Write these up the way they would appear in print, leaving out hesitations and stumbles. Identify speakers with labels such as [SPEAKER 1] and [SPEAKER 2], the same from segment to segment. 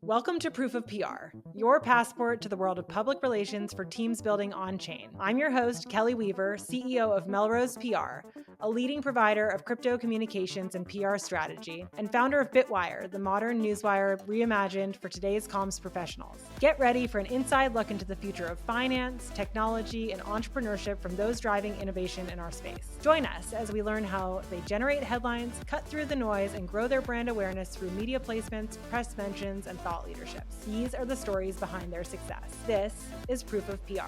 [SPEAKER 1] Welcome to Proof of PR, your passport to the world of public relations for teams building on chain. I'm your host, Kelley Weaver, CEO of Melrose PR, a leading provider of crypto communications and PR strategy, and founder of BITWIRE, the modern newswire reimagined for today's comms professionals. Get ready for an inside look into the future of finance, technology, and entrepreneurship from those driving innovation in our space. Join us as we learn how they generate headlines, cut through the noise, and grow their brand awareness through media placements, press mentions, and thought leadership. These are the stories behind their success. This is Proof of PR.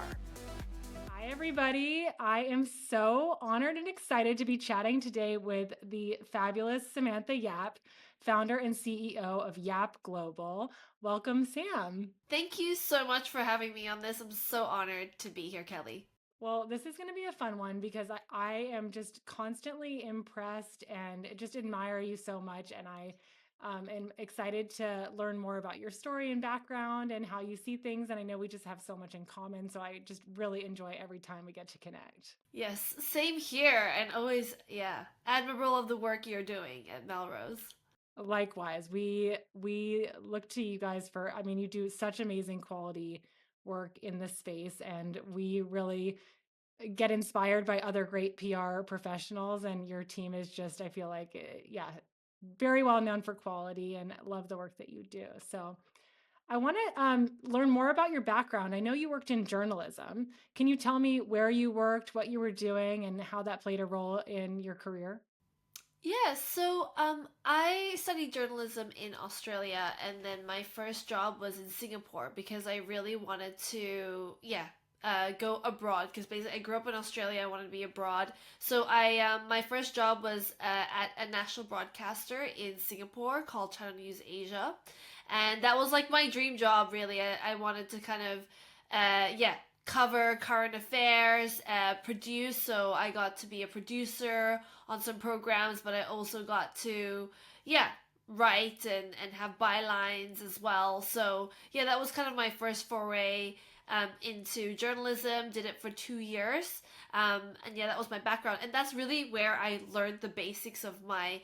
[SPEAKER 1] Hi, everybody. I am so honored and excited to be chatting today with the fabulous Samantha Yap, founder and CEO of YAP Global. Welcome, Sam.
[SPEAKER 2] Thank you so much for having me on this. I'm so honored to be here, Kelley.
[SPEAKER 1] Well, this is going to be a fun one because I am just constantly impressed and just admire you so much. And I am excited to learn more about your story and background and how you see things. And I know we just have so much in common. So I just really enjoy every time we get to connect.
[SPEAKER 2] Yes, same here, and always, yeah, admirable of the work you're doing at Melrose.
[SPEAKER 1] Likewise, we look to you guys for, I mean, you do such amazing quality work in this space, and we really get inspired by other great PR professionals, and your team is just, I feel like, yeah, very well known for quality and love the work that you do. So I want to learn more about your background. I know you worked in journalism. Can you tell me where you worked, what you were doing, and how that played a role in your career?
[SPEAKER 2] Yeah, I studied journalism in Australia, and then my first job was in Singapore because I really wanted to, go abroad. Because basically, I grew up in Australia, I wanted to be abroad. My first job was at a national broadcaster in Singapore called Channel News Asia, and that was like my dream job. Really, I wanted to kind of, cover current affairs, produce. So I got to be a producer on some programs, but I also got to, write and have bylines as well. So yeah, that was kind of my first foray into journalism. Did it for 2 years, and yeah, that was my background, and that's really where I learned the basics of my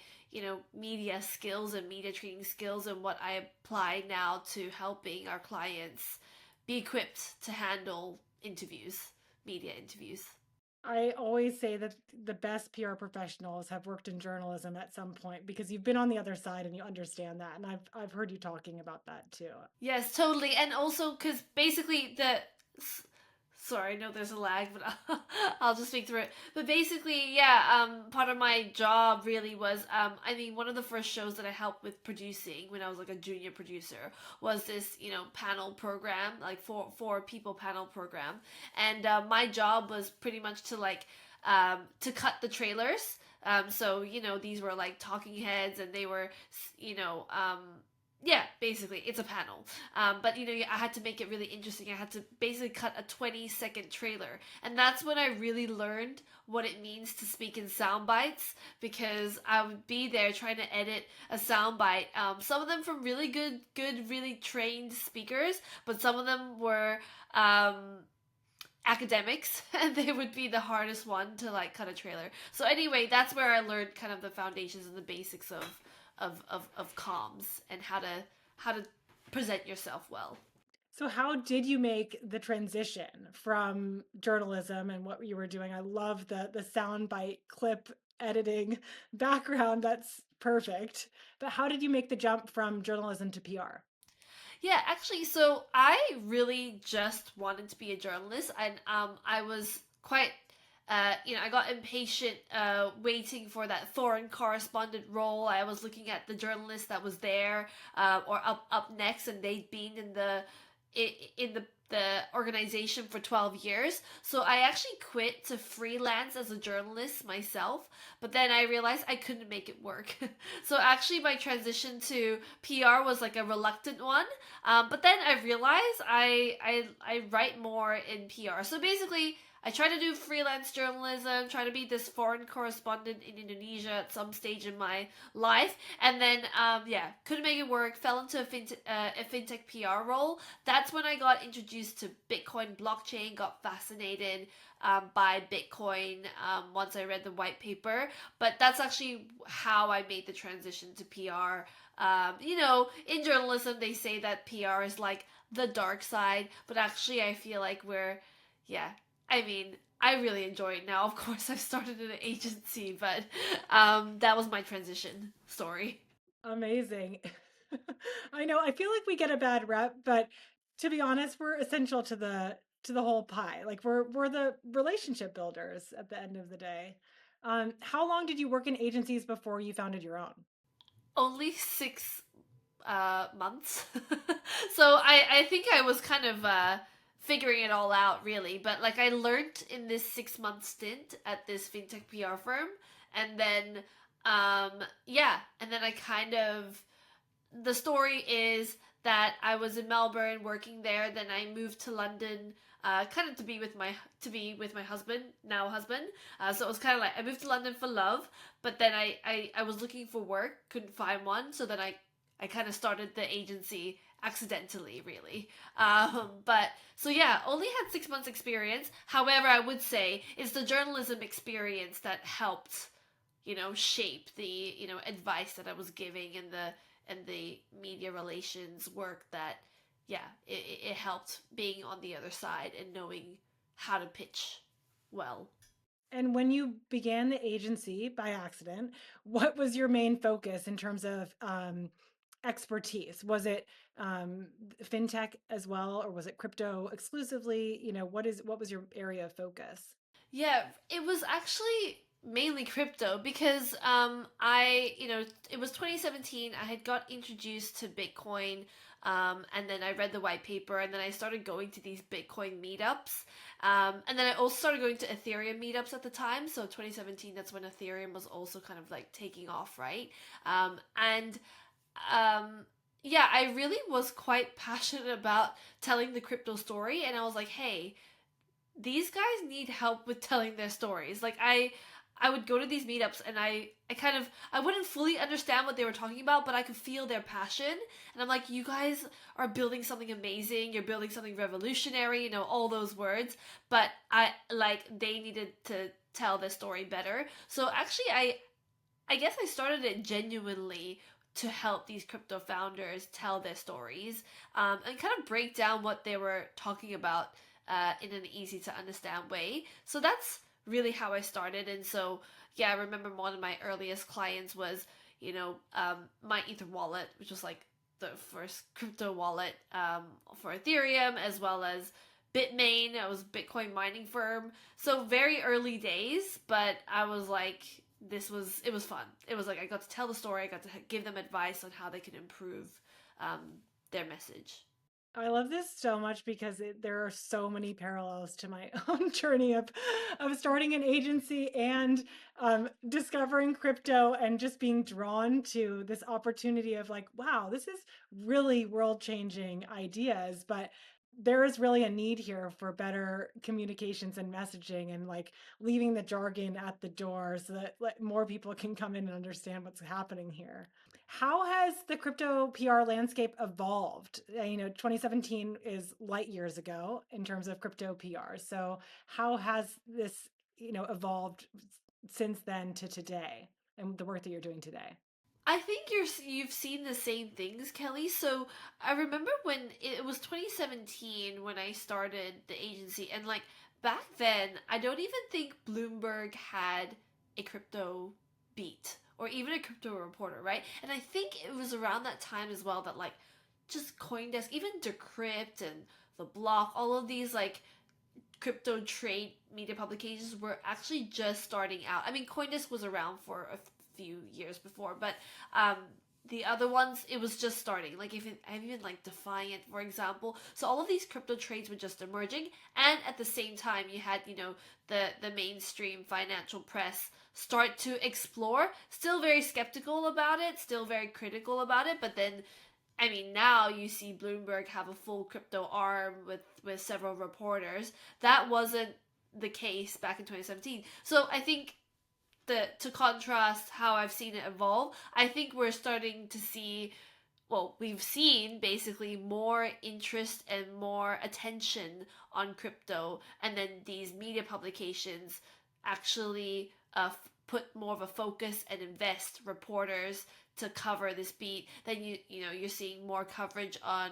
[SPEAKER 2] media skills and media training skills, and what I apply now to helping our clients be equipped to handle interviews, media interviews.
[SPEAKER 1] I always say that the best PR professionals have worked in journalism at some point because you've been on the other side and you understand that. And I've heard you talking about that too.
[SPEAKER 2] Yes, totally. And also, because basically, sorry, I know there's a lag, but I'll just speak through it. But basically, yeah, part of my job really was, I mean, one of the first shows that I helped with producing when I was like a junior producer was this, panel program, like four people panel program, and my job was pretty much to to cut the trailers. So these were like talking heads, and they were, you know, yeah, basically, it's a panel. But I had to make it really interesting. I had to basically cut a 20-second trailer, and that's when I really learned what it means to speak in sound bites. Because I would be there trying to edit a sound bite. Some of them from really good, really trained speakers, but some of them were academics, and they would be the hardest one to like cut a trailer. So anyway, that's where I learned kind of the foundations and the basics of comms, and how to present yourself well.
[SPEAKER 1] So how did you make the transition from journalism and what you were doing? I love the soundbite clip editing background. That's perfect. But how did you make the jump from journalism to PR?
[SPEAKER 2] Yeah, actually, so I really just wanted to be a journalist, and I was quite. I got impatient waiting for that foreign correspondent role. I was looking at the journalist that was there, or up next, and they'd been in the organization for 12 years. So I actually quit to freelance as a journalist myself, but then I realized I couldn't make it work. So actually my transition to PR was like a reluctant one. But then I realized I write more in PR. So basically I try to do freelance journalism, try to be this foreign correspondent in Indonesia at some stage in my life, and then couldn't make it work. Fell into a fintech PR role. That's when I got introduced to Bitcoin blockchain. Got fascinated by Bitcoin once I read the white paper. But that's actually how I made the transition to PR In journalism, they say that PR is like the dark side, but actually, I feel like yeah, I mean, I really enjoy it now. Of course, I've started an agency, but that was my transition story.
[SPEAKER 1] Amazing. I know. I feel like we get a bad rep, but to be honest, we're essential to the whole pie. Like we're the relationship builders at the end of the day. How long did you work in agencies before you founded your own?
[SPEAKER 2] Only 6 months. So I think I was kind of figuring it all out really, but like I learned in this 6 month stint at this fintech PR firm, and then yeah, and then I kind of the story is that I was in Melbourne working there. Then I moved to London, kind of to be with my husband, now husband. So it was kind of like I moved to London for love, but then I was looking for work, couldn't find one, so then I kind of started the agency accidentally, really. But so yeah, only had 6 months experience. However, I would say it's the journalism experience that helped shape the advice that I was giving and the media relations work that yeah it helped being on the other side and knowing how to pitch well.
[SPEAKER 1] And when you began the agency by accident, what was your main focus in terms of expertise? Was it fintech as well, or was it crypto exclusively? What was your area of focus?
[SPEAKER 2] Yeah, it was actually mainly crypto because it was 2017. I had got introduced to Bitcoin, and then I read the white paper, and then I started going to these Bitcoin meetups, and then I also started going to Ethereum meetups at the time. So 2017, that's when Ethereum was also kind of like taking off, right? And yeah, I really was quite passionate about telling the crypto story, and I was like, hey, these guys need help with telling their stories. Like I would go to these meetups and I wouldn't fully understand what they were talking about, but I could feel their passion. And I'm like, you guys are building something amazing, you're building something revolutionary, all those words, but they needed to tell their story better. So actually I guess I started it genuinely to help these crypto founders tell their stories, and kind of break down what they were talking about in an easy to understand way. So that's really how I started. And so, yeah, I remember one of my earliest clients was, my Ether wallet, which was like the first crypto wallet for Ethereum, as well as Bitmain. I was a Bitcoin mining firm. So very early days, but I was like, it was fun. It was like I got to tell the story, I got to give them advice on how they can improve um, their message.
[SPEAKER 1] I love this so much because there are so many parallels to my own journey of starting an agency and discovering crypto and just being drawn to this opportunity of like, wow, this is really world changing ideas, but there is really a need here for better communications and messaging and like leaving the jargon at the door so that like, more people can come in and understand what's happening here. How has the crypto PR landscape evolved? 2017 is light years ago in terms of crypto PR. So how has this, evolved since then to today and the work that you're doing today?
[SPEAKER 2] I think you've seen the same things, Kelly. So I remember when it was 2017 when I started the agency, and like back then, I don't even think Bloomberg had a crypto beat or even a crypto reporter, right? And I think it was around that time as well that like just CoinDesk, even Decrypt and the Block, all of these like crypto trade media publications were actually just starting out. I mean, CoinDesk was around for a few years before, but um, the other ones, it was just starting. Like even like Defiant, for example. So all of these crypto trades were just emerging, and at the same time, you had the mainstream financial press start to explore. Still very skeptical about it, still very critical about it, but then I mean, now you see Bloomberg have a full crypto arm with several reporters. That wasn't the case back in 2017. So I think to contrast how I've seen it evolve, I think we're starting to see, well, we've seen basically more interest and more attention on crypto, and then these media publications actually put more of a focus and invest reporters to cover this beat, then you're seeing more coverage on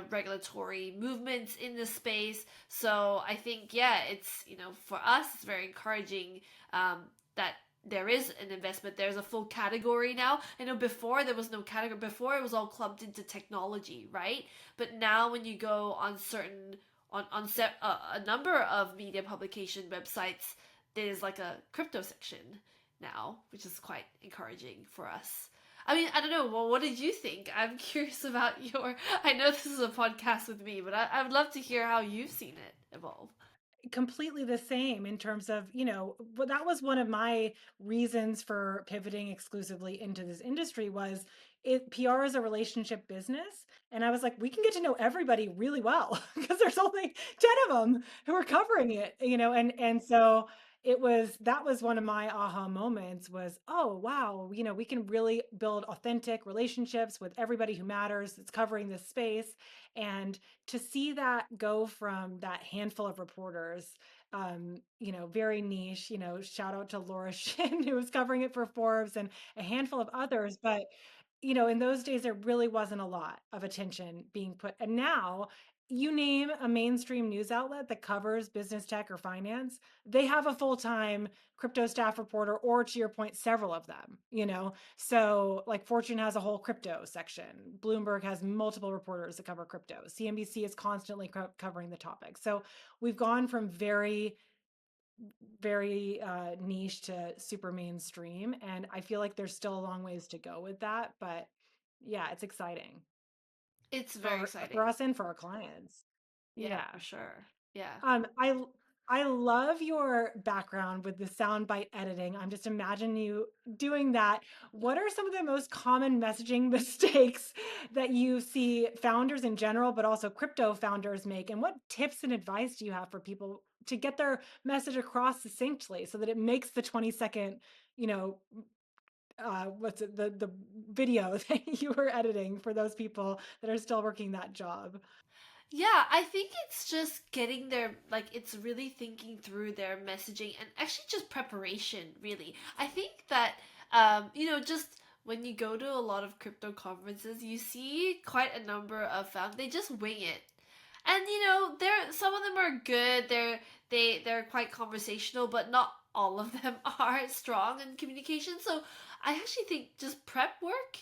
[SPEAKER 2] regulatory movements in the space. So I think, yeah, it's for us it's very encouraging that there is an investment. There's a full category now. I know before there was no category. Before it was all clumped into technology, right? But now when you go on certain on set a number of media publication websites, there's like a crypto section now, which is quite encouraging for us. I mean, I don't know. Well, what did you think? I'm curious about your. I know this is a podcast with me, but I would love to hear how you've seen it evolve.
[SPEAKER 1] Completely the same in terms of, well, that was one of my reasons for pivoting exclusively into this industry was PR is a relationship business. And I was like, we can get to know everybody really well because there's only 10 of them who are covering it, and so that was one of my aha moments was, oh, wow, we can really build authentic relationships with everybody who matters that's covering this space. And to see that go from that handful of reporters, very niche, shout out to Laura Shin, who was covering it for Forbes and a handful of others. But, in those days, there really wasn't a lot of attention being put. And now you name a mainstream news outlet that covers business tech or finance, they have a full-time crypto staff reporter, or to your point, several of them. So, like, Fortune has a whole crypto section. Bloomberg has multiple reporters that cover crypto. CNBC is constantly covering the topic. So, we've gone from very, very niche to super mainstream. And I feel like there's still a long ways to go with that. But yeah, it's exciting
[SPEAKER 2] It's very
[SPEAKER 1] for
[SPEAKER 2] exciting.
[SPEAKER 1] us and for our clients.
[SPEAKER 2] Yeah,
[SPEAKER 1] Yeah.
[SPEAKER 2] for sure. Yeah.
[SPEAKER 1] Um, I I love your background with the soundbite editing. I'm just imagining you doing that. What are some of the most common messaging mistakes that you see founders in general, but also crypto founders make? And what tips and advice do you have for people to get their message across succinctly so that it makes the 20-second, you know, what's it, the video that you were editing for those people that are still working that job?
[SPEAKER 2] Yeah, I think it's just getting their, like, it's really thinking through their messaging and actually just preparation, really. I think that, just when you go to a lot of crypto conferences, you see quite a number of founders, they just wing it. And they're some of them are good. They're quite conversational, but not all of them are strong in communication. So I actually think just prep work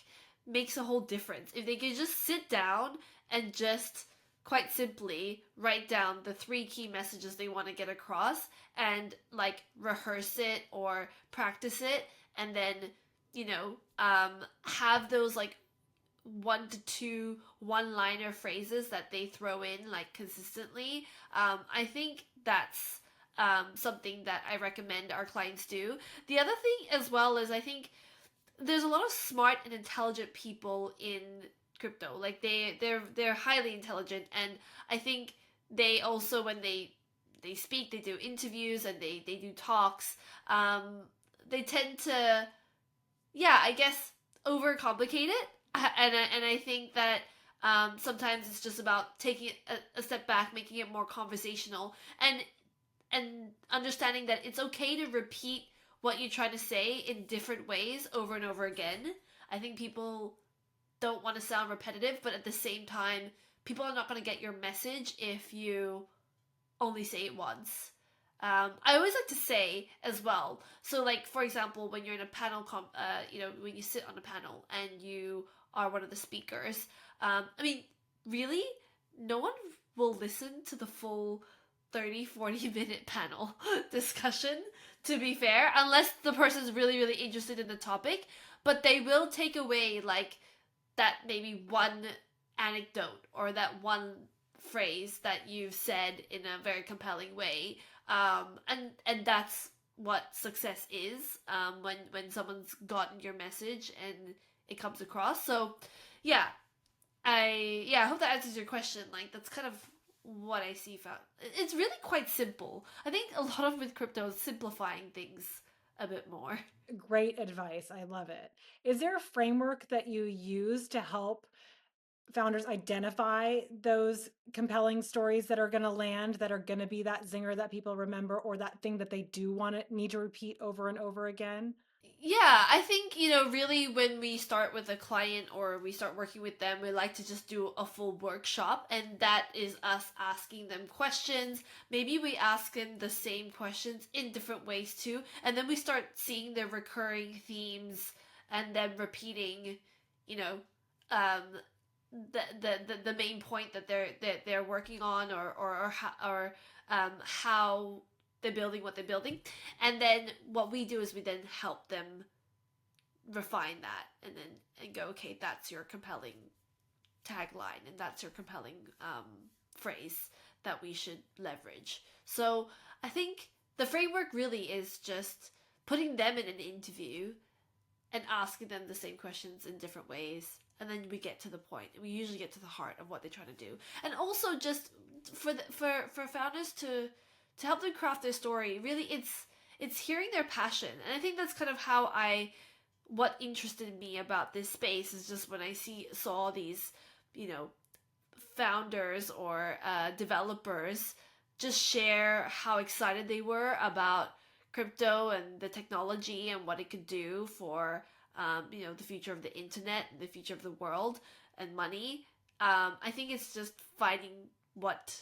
[SPEAKER 2] makes a whole difference. If they could just sit down and just quite simply write down the three key messages they want to get across and like rehearse it or practice it, and then have those like 1 to 2 one-liner phrases that they throw in like consistently. I think that's something that I recommend our clients do. The other thing as well is I think there's a lot of smart and intelligent people in crypto. Like they're highly intelligent, and I think they also when they speak, they do interviews and they do talks. They tend to, yeah, I guess overcomplicate it, and I think that sometimes it's just about taking it a step back, making it more conversational, and understanding that it's okay to repeat what you try to say in different ways over and over again. I think people don't want to sound repetitive, but at the same time, people are not going to get your message if you only say it once. I always like to say as well. So, like for example, when you're in a panel, when you sit on a panel and you are one of the speakers. I mean, really, no one will listen to the full 30-40 minute panel discussion. To be fair, unless the person's really really interested in the topic, but they will take away like that maybe one anecdote or that one phrase that you've said in a very compelling way, and that's what success is, when someone's gotten your message and it comes across. So yeah, I hope that answers your question. Like that's kind of what I see. It's really quite simple. I think a lot of with crypto is simplifying things a bit more.
[SPEAKER 1] Great advice. I love it. Is there a framework that you use to help founders identify those compelling stories that are going to land, that are going to be that zinger that people remember, or that thing that they do want to need to repeat over and over again?
[SPEAKER 2] Yeah, I think, really when we start with a client or we start working with them, we like to just do a full workshop, and that is us asking them questions. Maybe we ask them the same questions in different ways too, and then we start seeing the recurring themes and then repeating, you know, um, the main point that they're working on, or how they're building what they're building. And then what we do is we then help them refine that, and go, okay, that's your compelling tagline, and that's your compelling phrase that we should leverage. So I think the framework really is just putting them in an interview and asking them the same questions in different ways, and then we get to the point. We usually get to the heart of what they're trying to do, and also just for founders to help them craft their story. Really, it's hearing their passion, and I think that's kind of how I what interested me about this space is just when I saw these, you know, founders or developers just share how excited they were about crypto and the technology and what it could do for the future of the internet and the future of the world and money. I think it's just finding what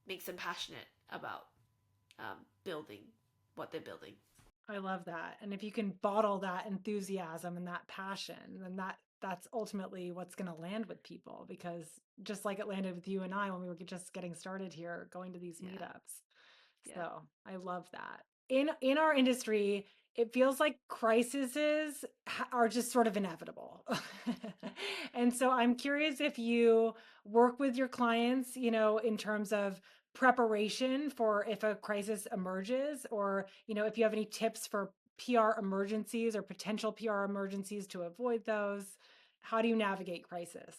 [SPEAKER 2] makes them passionate about building what they're building.
[SPEAKER 1] I love that. And if you can bottle that enthusiasm and that passion, then that's ultimately what's going to land with people, because just like it landed with you and I when we were just getting started here going to these
[SPEAKER 2] Yeah,
[SPEAKER 1] meetups.
[SPEAKER 2] yeah.
[SPEAKER 1] So, I love that. In our industry, it feels like crises are just sort of inevitable. And so I'm curious if you work with your clients, in terms of preparation for if a crisis emerges, or, if you have any tips for PR emergencies or potential PR emergencies to avoid those. How do you navigate crisis?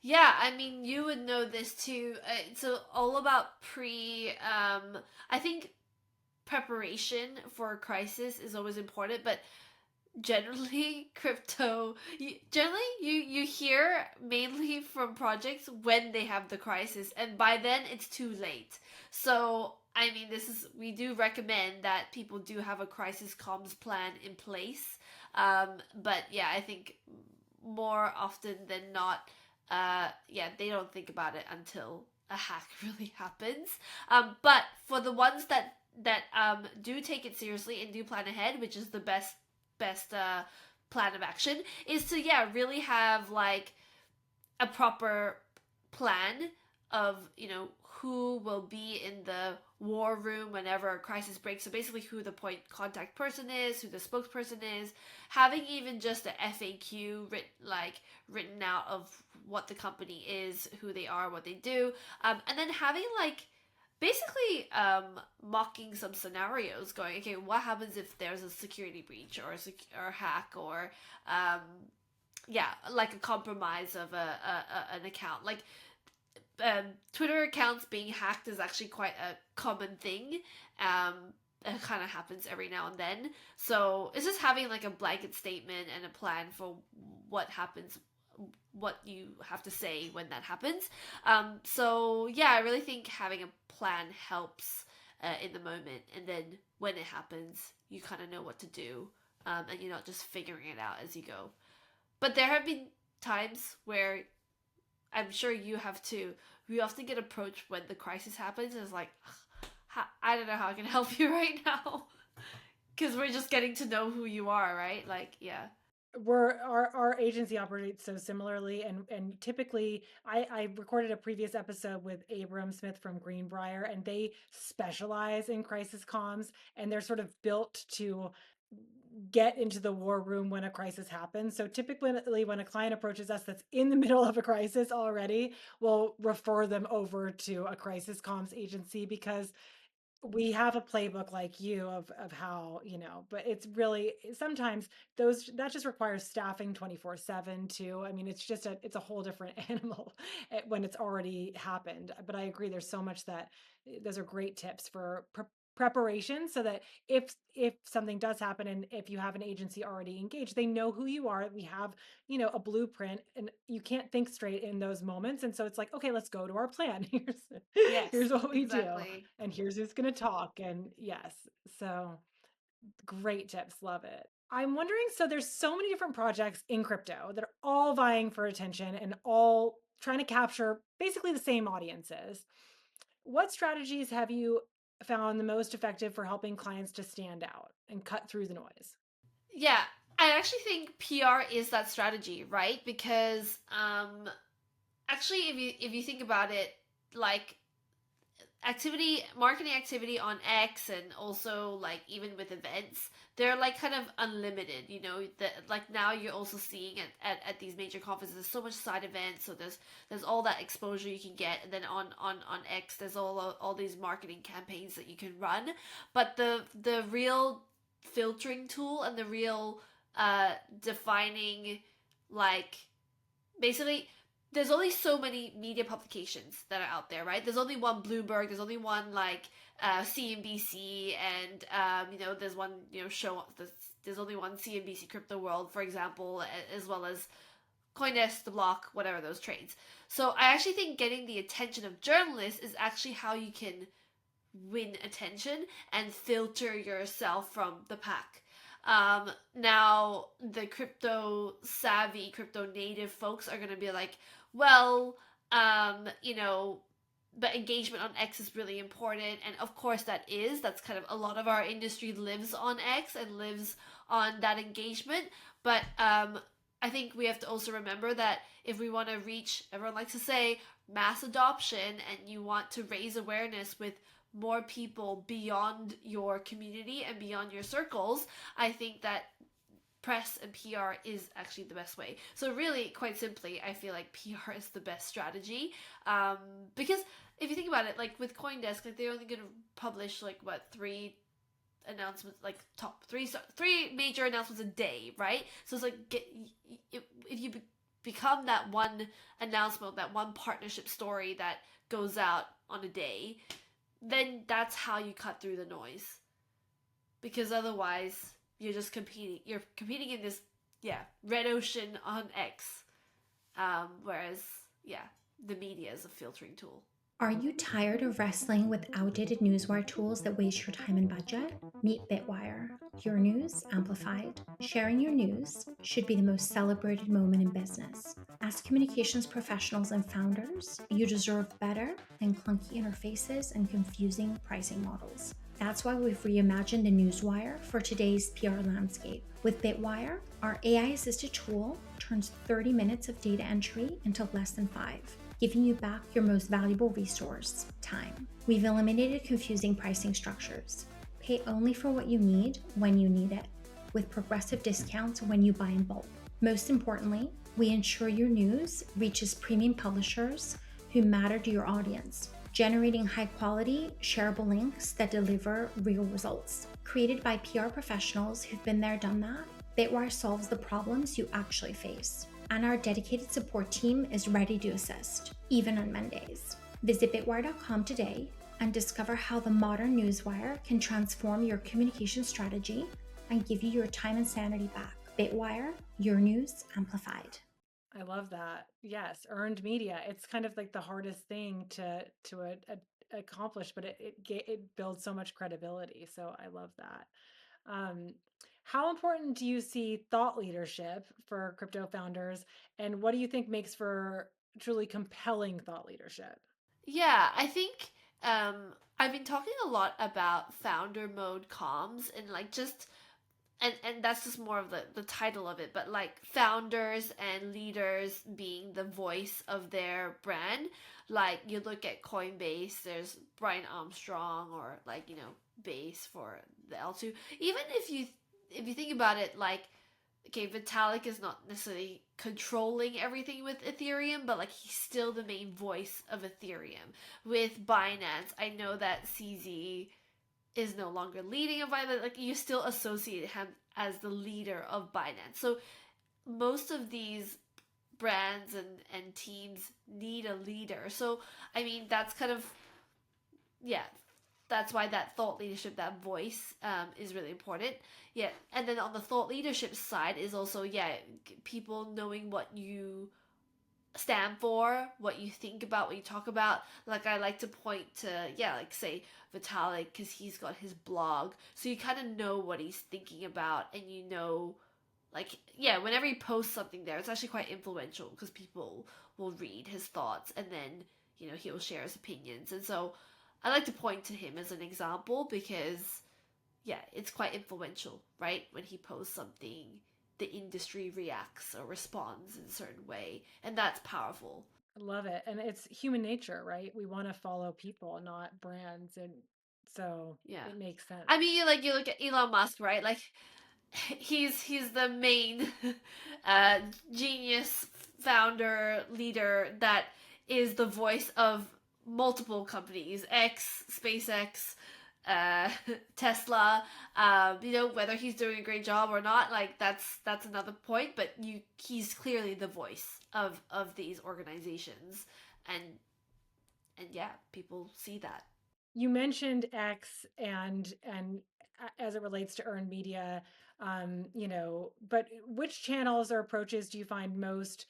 [SPEAKER 2] Yeah, I mean, you would know this too. It's all about I think preparation for a crisis is always important, but generally, generally you hear mainly from projects when they have the crisis, and by then it's too late. So, I mean, we do recommend that people do have a crisis comms plan in place. But yeah, I think more often than not, yeah, they don't think about it until a hack really happens. But for the ones that do take it seriously and do plan ahead, which is the best plan of action, is to, yeah, really have like a proper plan of, who will be in the war room whenever a crisis breaks. So basically who the point contact person is, who the spokesperson is, having even just a FAQ written out of what the company is, who they are, what they do, and then having like basically mocking some scenarios, going, okay, what happens if there's a security breach or or hack, or yeah, like a compromise of an account. Like Twitter accounts being hacked is actually quite a common thing. um it kind of happens every now and then. So it's just having like a blanket statement and a plan for what happens, what you have to say when that happens. So yeah, I really think having a plan helps in the moment, and then when it happens, you kind of know what to do, and you're not just figuring it out as you go. But there have been times where I'm sure you have too. We often get approached when the crisis happens. It's like, I don't know how I can help you right now, because we're just getting to know who you are, right? Like, yeah.
[SPEAKER 1] Our agency operates so similarly, and typically I recorded a previous episode with Abram Smith from Greenbrier, and they specialize in crisis comms, and they're sort of built to get into the war room when a crisis happens. So typically when a client approaches us that's in the middle of a crisis already, we'll refer them over to a crisis comms agency, because we have a playbook like you of how, but it's really sometimes those that just requires staffing 24/7 too. I mean, it's a whole different animal when it's already happened. But I agree, there's so much that those are great tips for preparation so that if something does happen, and if you have an agency already engaged, they know who you are. We have, a blueprint, and you can't think straight in those moments. And so it's like, okay, let's go to our plan.
[SPEAKER 2] Yes,
[SPEAKER 1] Here's what we do,
[SPEAKER 2] exactly.
[SPEAKER 1] and here's who's going to talk. And yes, so great tips. Love it. I'm wondering, so there's so many different projects in crypto that are all vying for attention and all trying to capture basically the same audiences. What strategies have you found the most effective for helping clients to stand out and cut through the noise?
[SPEAKER 2] Yeah, I actually think PR is that strategy, right? Because actually, if you think about it, like marketing activity on X, and also like even with events, they're like kind of unlimited. That like now you're also seeing at these major conferences, there's so much side events, so there's all that exposure you can get, and then on X there's all these marketing campaigns that you can run. But the real filtering tool and the real defining, like, basically, there's only so many media publications that are out there, right? There's only one Bloomberg, there's only one like CNBC, and there's one show. There's only one CNBC Crypto World, for example, as well as CoinDesk, The Block, whatever those trades. So I actually think getting the attention of journalists is actually how you can win attention and filter yourself from the pack. Now, the crypto savvy, crypto native folks are going to be like, well, but engagement on X is really important. And of course, that's kind of a lot of our industry lives on X and lives on that engagement. But I think we have to also remember that if we want to reach, everyone likes to say, mass adoption, and you want to raise awareness with more people beyond your community and beyond your circles, I think that press and PR is actually the best way. So really, quite simply, I feel like PR is the best strategy, because if you think about it, like with CoinDesk, like they're only going to publish like what, three announcements, like top three major announcements a day, right? So it's like if you become that one announcement, that one partnership story that goes out on a day, then that's how you cut through the noise. Because otherwise, you're competing in this, red ocean on X. Whereas, the media is a filtering tool.
[SPEAKER 3] Are you tired of wrestling with outdated newswire tools that waste your time and budget? Meet BITWIRE. Your news amplified. Sharing your news should be the most celebrated moment in business. As communications professionals and founders, you deserve better than clunky interfaces and confusing pricing models. That's why we've reimagined the newswire for today's PR landscape. With BITWIRE, our AI-assisted tool turns 30 minutes of data entry into less than 5. Giving you back your most valuable resource, time. We've eliminated confusing pricing structures. Pay only for what you need when you need it, with progressive discounts when you buy in bulk. Most importantly, we ensure your news reaches premium publishers who matter to your audience, generating high-quality, shareable links that deliver real results. Created by PR professionals who've been there, done that, BITWIRE solves the problems you actually face. And our dedicated support team is ready to assist, even on Mondays. Visit bitwire.com today and discover how the modern newswire can transform your communication strategy and give you your time and sanity back. BITWIRE, your news amplified.
[SPEAKER 1] I love that. Yes, earned media. It's kind of like the hardest thing to accomplish, but it builds so much credibility. So I love that. Um, how important do you see thought leadership for crypto founders, and what do you think makes for truly compelling thought leadership?
[SPEAKER 2] Yeah, I think I've been talking a lot about founder mode comms, and like just and that's just more of the title of it, but like founders and leaders being the voice of their brand. Like you look at Coinbase, there's Brian Armstrong, or like Base for the L2. Even if you think about it, like, okay, Vitalik is not necessarily controlling everything with Ethereum, but like he's still the main voice of Ethereum. With Binance, I know that CZ is no longer leading a Binance, like you still associate him as the leader of Binance. So most of these brands and teams need a leader. So I mean that's kind of, yeah, that's why that thought leadership, that voice, is really important. Yeah, and then on the thought leadership side is also, people knowing what you stand for, what you think about, what you talk about. Like, I like to point to, like, say Vitalik, because he's got his blog, so you kind of know what he's thinking about, and you know, like, whenever he posts something there, it's actually quite influential because people will read his thoughts, and then, he'll share his opinions. And so I like to point to him as an example because, it's quite influential, right? When he posts something, the industry reacts or responds in a certain way, and that's powerful.
[SPEAKER 1] I love it. And it's human nature, right? We want to follow people, not brands. And so
[SPEAKER 2] Yeah.
[SPEAKER 1] it makes sense.
[SPEAKER 2] I mean, you look at Elon Musk, right? Like, he's the main genius founder leader that is the voice of multiple companies, SpaceX, uh, Tesla. Whether he's doing a great job or not, like, that's another point. But he's clearly the voice of these organizations, and people see that.
[SPEAKER 1] You mentioned X and as it relates to earned media, but which channels or approaches do you find most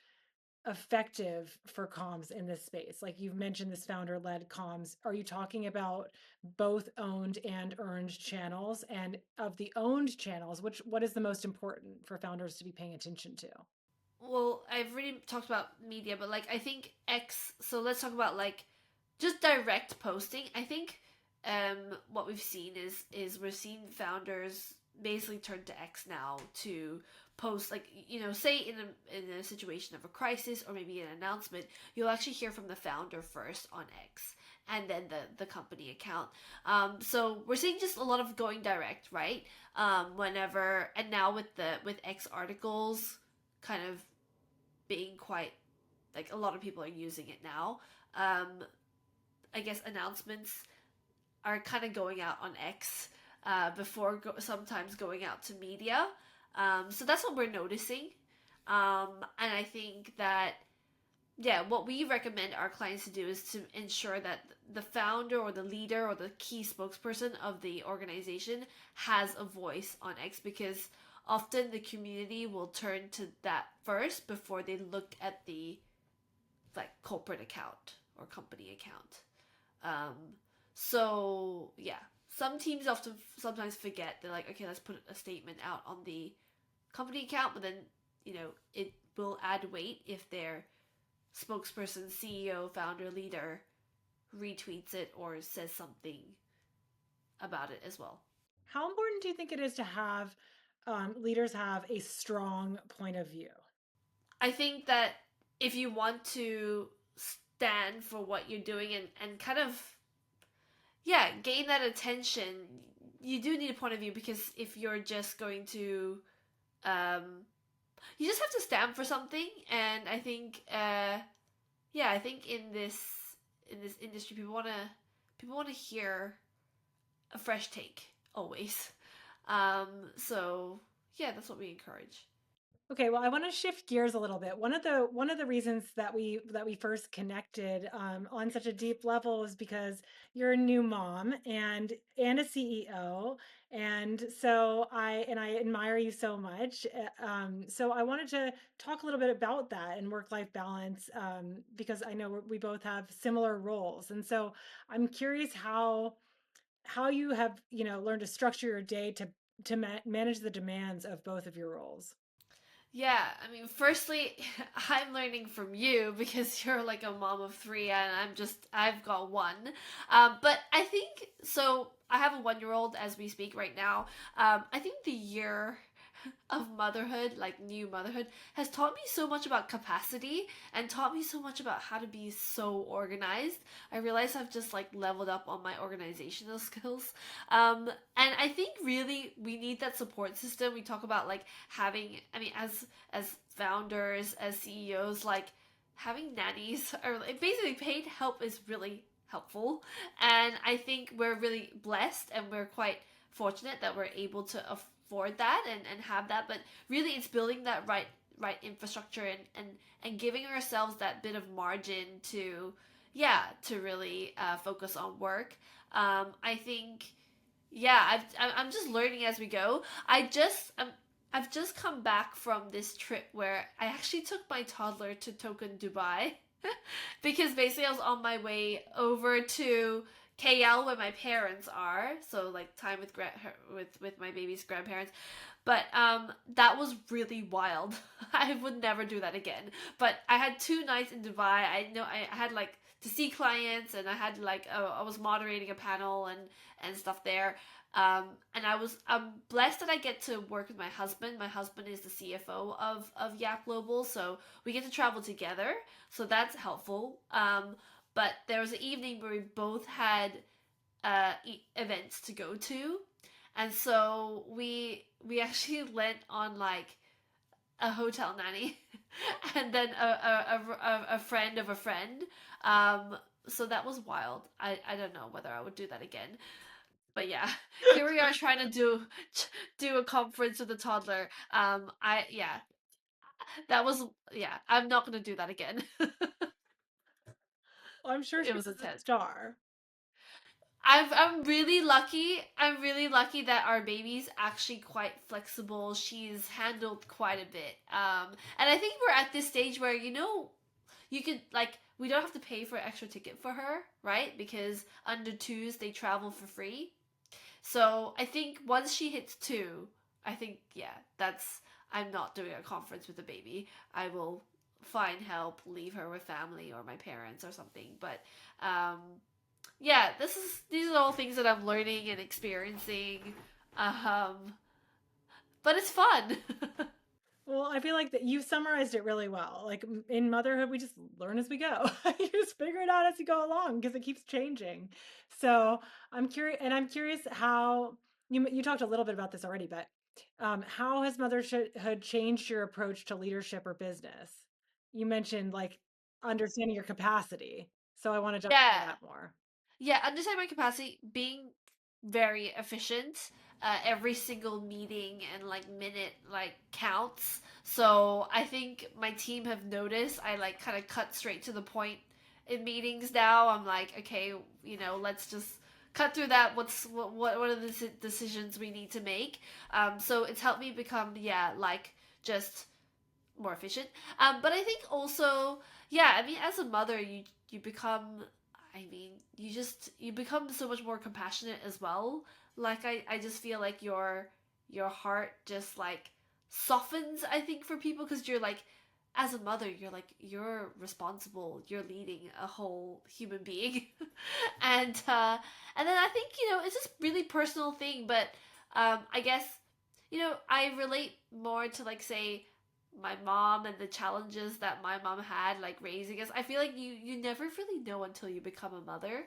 [SPEAKER 1] effective for comms in this space? Like, you've mentioned this founder-led comms. Are you talking about both owned and earned channels? And of the owned channels, what is the most important for founders to be paying attention to?
[SPEAKER 2] Well, I've already talked about media, but, like, I think X. So let's talk about, like, just direct posting. I think what we've seen is we're seeing founders basically turn to X now to post, like, say in a situation of a crisis or maybe an announcement, you'll actually hear from the founder first on X and then the company account. So we're seeing just a lot of going direct, right? Whenever, and now with X articles kind of being quite, like, a lot of people are using it now. I guess announcements are kind of going out on X before sometimes going out to media. So that's what we're noticing. And I think that, what we recommend our clients to do is to ensure that the founder or the leader or the key spokesperson of the organization has a voice on X, because often the community will turn to that first before they look at the, like, corporate account or company account. So some teams often sometimes forget. They're like, okay, let's put a statement out on the company account, but then it will add weight if their spokesperson, CEO, founder, leader retweets it or says something about it as well.
[SPEAKER 1] How important do you think it is to have leaders have a strong point of view?
[SPEAKER 2] I think that if you want to stand for what you're doing and kind of, gain that attention, you do need a point of view, because if you're just going to, you just have to stand for something. And I think, I think in this industry, people want to hear a fresh take always. So that's what we encourage.
[SPEAKER 1] Okay, well, I want to shift gears a little bit. One of the reasons that we first connected on such a deep level was because you're a new mom and a CEO, and so I admire you so much. So I wanted to talk a little bit about that and work-life balance, because I know we both have similar roles, and so I'm curious how you have learned to structure your day to manage the demands of both of your roles.
[SPEAKER 2] Yeah, I mean, firstly, I'm learning from you because you're like a mom of three, and I've got one. But I think, so I have a 1-year-old as we speak right now. I think the year of motherhood, like new motherhood, has taught me so much about capacity and taught me so much about how to be so organized. I realize I've just, like, leveled up on my organizational skills. And I think really we need that support system. We talk about, like, having, I mean, as founders, as CEOs, like, having nannies or, like, basically paid help is really helpful. And I think we're really blessed and we're quite fortunate that we're able to afford that and have that. But really, it's building that right infrastructure and giving ourselves that bit of margin to, yeah, to really focus on work. I think, yeah, I'm just learning as we go. I've just come back from this trip where I actually took my toddler to Token, Dubai, because basically I was on my way over to KL where my parents are, so like time with with my baby's grandparents. But that was really wild. I would never do that again. But I had 2 nights in Dubai. I know I had like to see clients, and I had like I was moderating a panel and stuff there. And I'm blessed that I get to work with my husband. My husband is the CFO of YAP Global, so we get to travel together. So that's helpful. But there was an evening where we both had events to go to, and so we actually went on like a hotel nanny, and then a friend of a friend. Um, so that was wild. I don't know whether I would do that again. But yeah, here we are trying to do a conference with a toddler. I yeah, that was yeah. I'm not gonna do that again.
[SPEAKER 1] I'm sure
[SPEAKER 2] It
[SPEAKER 1] she
[SPEAKER 2] was
[SPEAKER 1] was a
[SPEAKER 2] intense.
[SPEAKER 1] star.
[SPEAKER 2] I'm really lucky. I'm really lucky that our baby's actually quite flexible. She's handled quite a bit. And I think we're at this stage where you could like we don't have to pay for an extra ticket for her, right? Because under twos they travel for free. So I think once she hits two, I think yeah, that's I'm not doing a conference with the baby. I will find help, leave her with family or my parents or something. But um, yeah, these are all things that I'm learning and experiencing. Um, but it's fun.
[SPEAKER 1] Well, I feel like that you summarized it really well. Like in motherhood, we just learn as we go. You just figure it out as you go along because it keeps changing. So I'm curious how you talked a little bit about this already, but how has motherhood changed your approach to leadership or business? You mentioned like understanding your capacity, so I want to jump into
[SPEAKER 2] Yeah.
[SPEAKER 1] that more.
[SPEAKER 2] Yeah, understand my capacity, being very efficient. Every single meeting and like minute like counts. So I think my team have noticed I like kind of cut straight to the point in meetings now. I'm like, okay, let's just cut through that. What are the decisions we need to make? So it's helped me become like just more efficient. But I think also, yeah, I mean, as a mother, you become, I mean, you become so much more compassionate as well. Like I just feel like your heart just like softens. I think for people because you're like, as a mother, you're responsible. You're leading a whole human being, and then I think it's just really personal thing. But I guess I relate more to like say my mom and the challenges that my mom had like raising us. I feel like you never really know until you become a mother.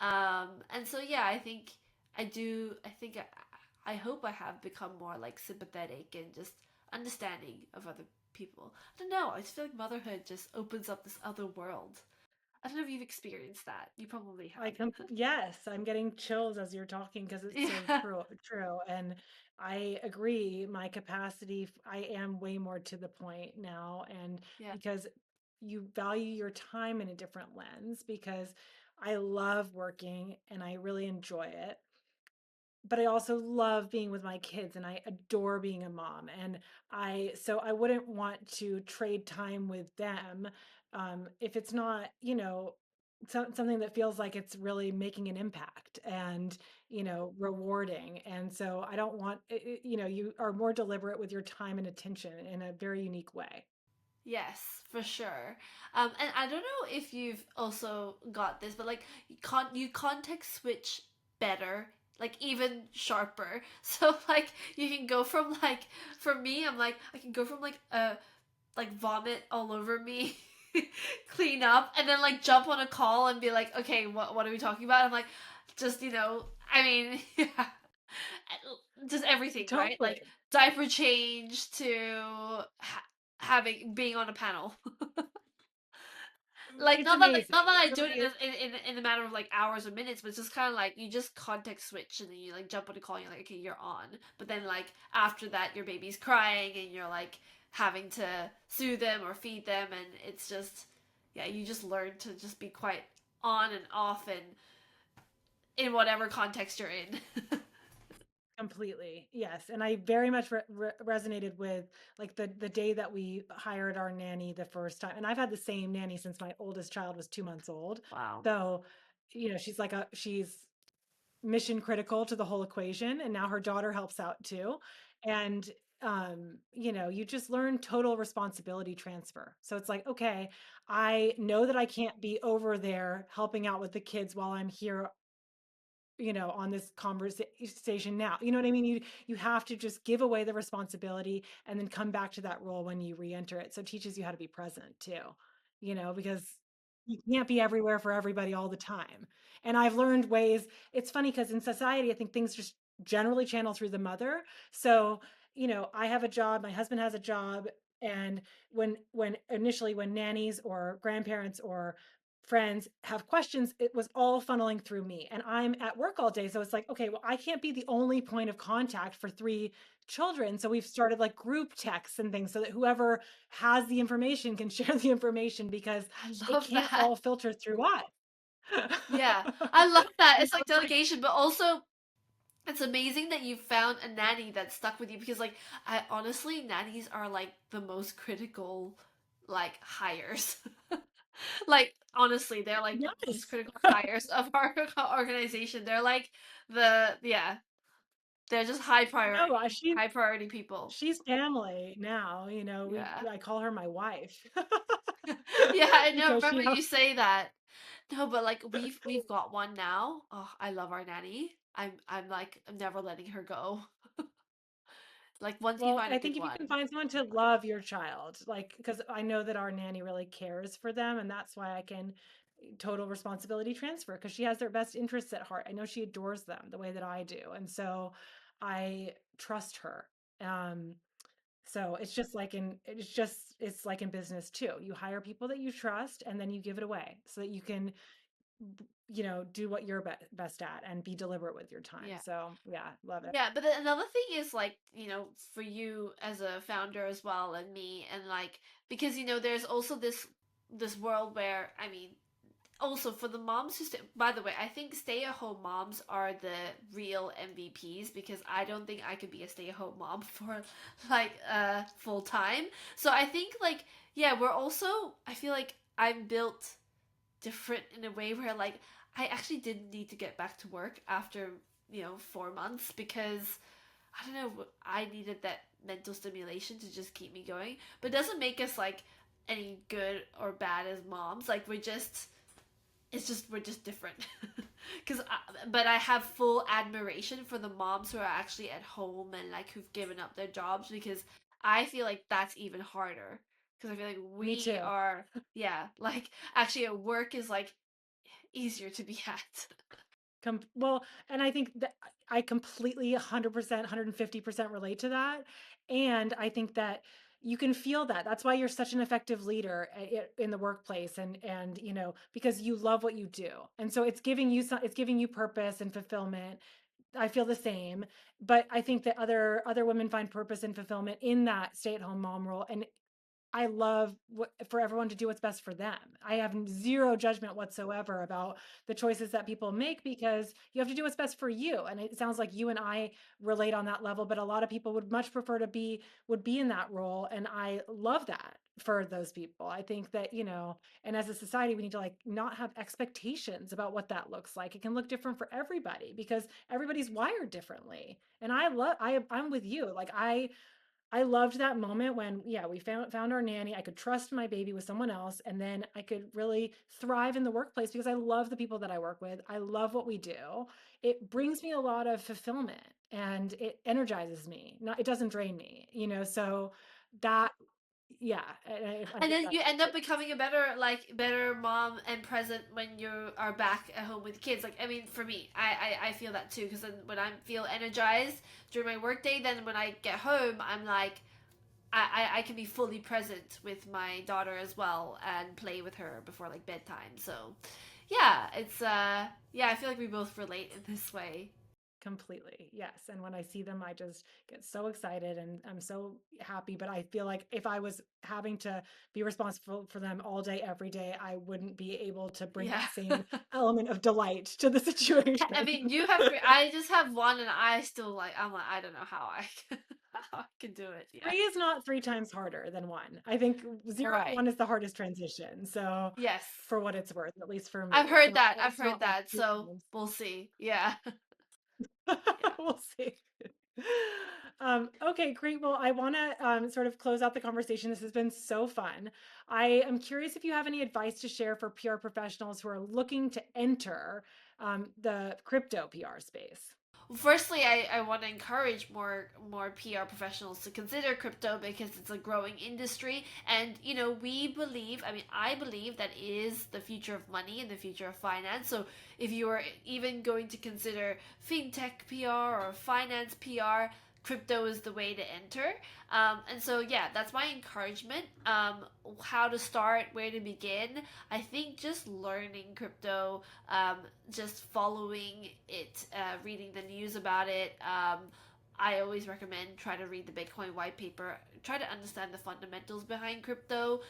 [SPEAKER 2] And so yeah, I think I hope I have become more like sympathetic and just understanding of other people. I don't know. I just feel like motherhood just opens up this other world. I don't know if you've experienced that. You probably have.
[SPEAKER 1] Yes, I'm getting chills as you're talking because it's so
[SPEAKER 2] Yeah.
[SPEAKER 1] true. And I agree, my capacity, I am way more to the point now. And
[SPEAKER 2] Yeah.
[SPEAKER 1] because you value your time in a different lens, because I love working and I really enjoy it, but I also love being with my kids and I adore being a mom. And so I wouldn't want to trade time with them if it's not, something that feels like it's really making an impact and, rewarding. And so I don't want, you are more deliberate with your time and attention in a very unique way.
[SPEAKER 2] Yes, for sure. And I don't know if you've also got this, but like you context switch better, like even sharper. So like you can go from like for me, I'm like I can go from like vomit all over me, clean up, and then like jump on a call and be like, okay, what are we talking about? I'm like, just I mean, yeah, just everything, right? Like
[SPEAKER 1] Totally.
[SPEAKER 2] diaper change to having being on a panel. Like
[SPEAKER 1] It's amazing.
[SPEAKER 2] not that I
[SPEAKER 1] It
[SPEAKER 2] do it
[SPEAKER 1] really is.
[SPEAKER 2] in a matter of like hours or minutes, but it's just kind of like you just context switch and then you like jump on a call and you're like, okay, you're on. But then like after that, your baby's crying and you're like having to soothe them or feed them, and it's just yeah, you just learn to just be quite on and off and in whatever context you're in.
[SPEAKER 1] Completely. Yes. And I very much resonated with like the day that we hired our nanny the first time. And I've had the same nanny since my oldest child was 2 months old.
[SPEAKER 2] Wow.
[SPEAKER 1] So, she's mission critical to the whole equation. And now her daughter helps out too. And, you just learn total responsibility transfer. So it's like, okay, I know that I can't be over there helping out with the kids while I'm here, on this conversation now. You know what I mean? You have to just give away the responsibility and then come back to that role when you re-enter it. So it teaches you how to be present too, because you can't be everywhere for everybody all the time. And I've learned ways, it's funny because in society, I think things just generally channel through the mother. So, I have a job, my husband has a job, and when initially when nannies or grandparents or friends have questions, it was all funneling through me. And I'm at work all day. So it's like, okay, well, I can't be the only point of contact for three children. So we've started like group texts and things so that whoever has the information can share the information because
[SPEAKER 2] I
[SPEAKER 1] it
[SPEAKER 2] love
[SPEAKER 1] can't
[SPEAKER 2] that.
[SPEAKER 1] all filter through us.
[SPEAKER 2] Yeah, I love that.
[SPEAKER 1] You
[SPEAKER 2] It's
[SPEAKER 1] know,
[SPEAKER 2] like
[SPEAKER 1] it's like,
[SPEAKER 2] delegation, but also it's amazing that you found a nanny that stuck with you because, like, I honestly, nannies are like the most critical, like, hires. Like, honestly, they're like the most
[SPEAKER 1] yes.
[SPEAKER 2] critical hires of our organization. They're like yeah, they're just
[SPEAKER 1] No,
[SPEAKER 2] high priority people.
[SPEAKER 1] she's family now,
[SPEAKER 2] Yeah.
[SPEAKER 1] I call her my wife
[SPEAKER 2] Yeah, I know.
[SPEAKER 1] because she
[SPEAKER 2] Remember you
[SPEAKER 1] helps.
[SPEAKER 2] say that. No, but like we've got one now. Oh, I love our nanny. I'm like I'm never letting her go. Like once you
[SPEAKER 1] Well,
[SPEAKER 2] find a
[SPEAKER 1] I
[SPEAKER 2] good
[SPEAKER 1] think if you can
[SPEAKER 2] one.
[SPEAKER 1] find someone to love your child, like, because I know that our nanny really cares for them, and that's why I can total responsibility transfer because she has their best interests at heart. I know she adores them the way that I do, and so I trust her. Um, so it's like in business too. You hire people that you trust, and then you give it away so that you can, do what you're best at and be deliberate with your time.
[SPEAKER 2] Yeah.
[SPEAKER 1] So yeah, love it.
[SPEAKER 2] Yeah, but then another thing is like, for you as a founder as well and me and like because there's also this world where I mean also for the moms who stay, by the way, I think stay-at-home moms are the real MVPs because I don't think I could be a stay-at-home mom for like full time. So I think like yeah, we're also I feel like I'm built different in a way where like I actually didn't need to get back to work after 4 months because I don't know I needed that mental stimulation to just keep me going. But it doesn't make us like any good or bad as moms. Like we're just different. Because but I have full admiration for the moms who are actually at home and like who've given up their jobs because I feel like that's even harder because I feel like
[SPEAKER 1] Me
[SPEAKER 2] we
[SPEAKER 1] too.
[SPEAKER 2] are yeah like actually at work is like easier to be at.
[SPEAKER 1] Well, and I think that I completely 100%, 150% relate to that. And I think that you can feel that. That's why you're such an effective leader in the workplace and because you love what you do. And so it's giving you purpose and fulfillment. I feel the same, but I think that other women find purpose and fulfillment in that stay-at-home mom role. And I love for everyone to do what's best for them. I have zero judgment whatsoever about the choices that people make because you have to do what's best for you. And it sounds like you and I relate on that level, but a lot of people would much prefer would be in that role. And I love that for those people. I think that, and as a society, we need to like not have expectations about what that looks like. It can look different for everybody because everybody's wired differently. And I'm with you. Like I loved that moment when, yeah, we found our nanny. I could trust my baby with someone else, and then I could really thrive in the workplace because I love the people that I work with. I love what we do. It brings me a lot of fulfillment and it energizes me. Not, it doesn't drain me, So that, yeah, I
[SPEAKER 2] And
[SPEAKER 1] think
[SPEAKER 2] then
[SPEAKER 1] that's
[SPEAKER 2] you end up becoming a better mom and present when you are back at home with kids. Like I mean, for me, I feel that too because then when I feel energized during my workday, then when I get home, I'm like I can be fully present with my daughter as well and play with her before like bedtime. So yeah, it's yeah, I feel like we both relate in this way.
[SPEAKER 1] Completely. Yes. And when I see them, I just get so excited and I'm so happy. But I feel like if I was having to be responsible for them all day, every day, I wouldn't be able to bring
[SPEAKER 2] Yeah.
[SPEAKER 1] that same element of delight to the situation.
[SPEAKER 2] I mean, you have three. I just have one, and I still like. I'm like, I don't know how I can, how I can do it. Yeah.
[SPEAKER 1] Three is not three times harder than one. I think zero to
[SPEAKER 2] Right.
[SPEAKER 1] one is the hardest transition. So
[SPEAKER 2] Yes.
[SPEAKER 1] for what it's worth, at least for
[SPEAKER 2] I've
[SPEAKER 1] me.
[SPEAKER 2] heard
[SPEAKER 1] So
[SPEAKER 2] that. I've
[SPEAKER 1] it's
[SPEAKER 2] heard
[SPEAKER 1] not like
[SPEAKER 2] that.
[SPEAKER 1] three
[SPEAKER 2] So
[SPEAKER 1] times.
[SPEAKER 2] we'll see. Yeah. Yeah.
[SPEAKER 1] We'll see. Okay, great. Well, I want to sort of close out the conversation. This has been so fun. I am curious if you have any advice to share for PR professionals who are looking to enter the crypto PR space.
[SPEAKER 2] Firstly, I want to encourage more PR professionals to consider crypto because it's a growing industry, and we believe. I mean, I believe that it is the future of money and the future of finance. So if you are even going to consider fintech PR or finance PR, crypto is the way to enter. And so yeah, that's my encouragement. How to start, where to begin. I think just learning crypto, just following it, reading the news about it. I always recommend try to read the Bitcoin white paper, try to understand the fundamentals behind crypto.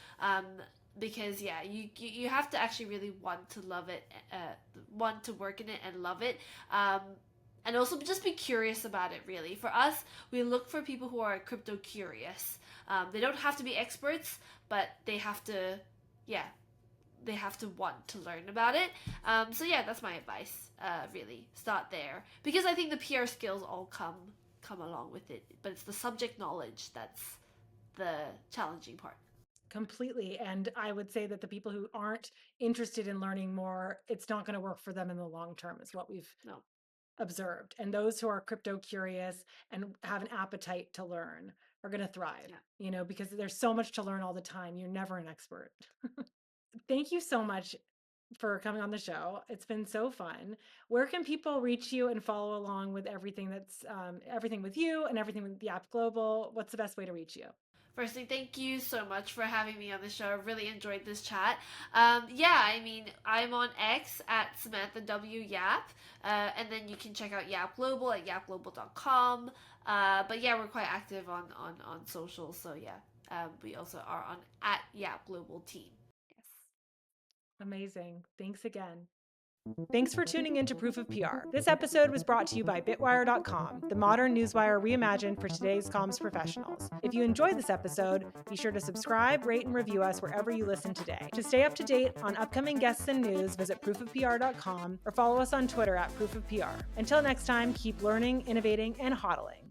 [SPEAKER 2] Because yeah, you have to actually really want to love it, want to work in it and love it. And also just be curious about it. Really, for us, we look for people who are crypto curious. They don't have to be experts, but they have to, yeah, they have to want to learn about it. So yeah, that's my advice. Really, start there because I think the PR skills all come along with it, but it's the subject knowledge that's the challenging part.
[SPEAKER 1] Completely. And I would say that the people who aren't interested in learning more, it's not going to work for them in the long term, is what we've
[SPEAKER 2] No.
[SPEAKER 1] observed. And those who are crypto curious and have an appetite to learn are going to thrive,
[SPEAKER 2] Yeah.
[SPEAKER 1] because there's so much to learn all the time. You're never an expert. Thank you so much for coming on the show. It's been so fun. Where can people reach you and follow along with everything that's everything with you and everything with YAP Global? What's the best way to reach you?
[SPEAKER 2] Firstly, thank you so much for having me on the show. I really enjoyed this chat. Yeah, I mean, I'm on X at Samantha W Yap, and then you can check out YAP Global at yapglobal.com. But yeah, we're quite active on social, so yeah, we also are on at YAP Global Team. Yes.
[SPEAKER 1] Amazing. Thanks again. Thanks for tuning in to Proof of PR. This episode was brought to you by BITWIRE.com, the modern newswire reimagined for today's comms professionals. If you enjoyed this episode, be sure to subscribe, rate, and review us wherever you listen today. To stay up to date on upcoming guests and news, visit proofofpr.com or follow us on Twitter at Proof of PR. Until next time, keep learning, innovating, and hodling.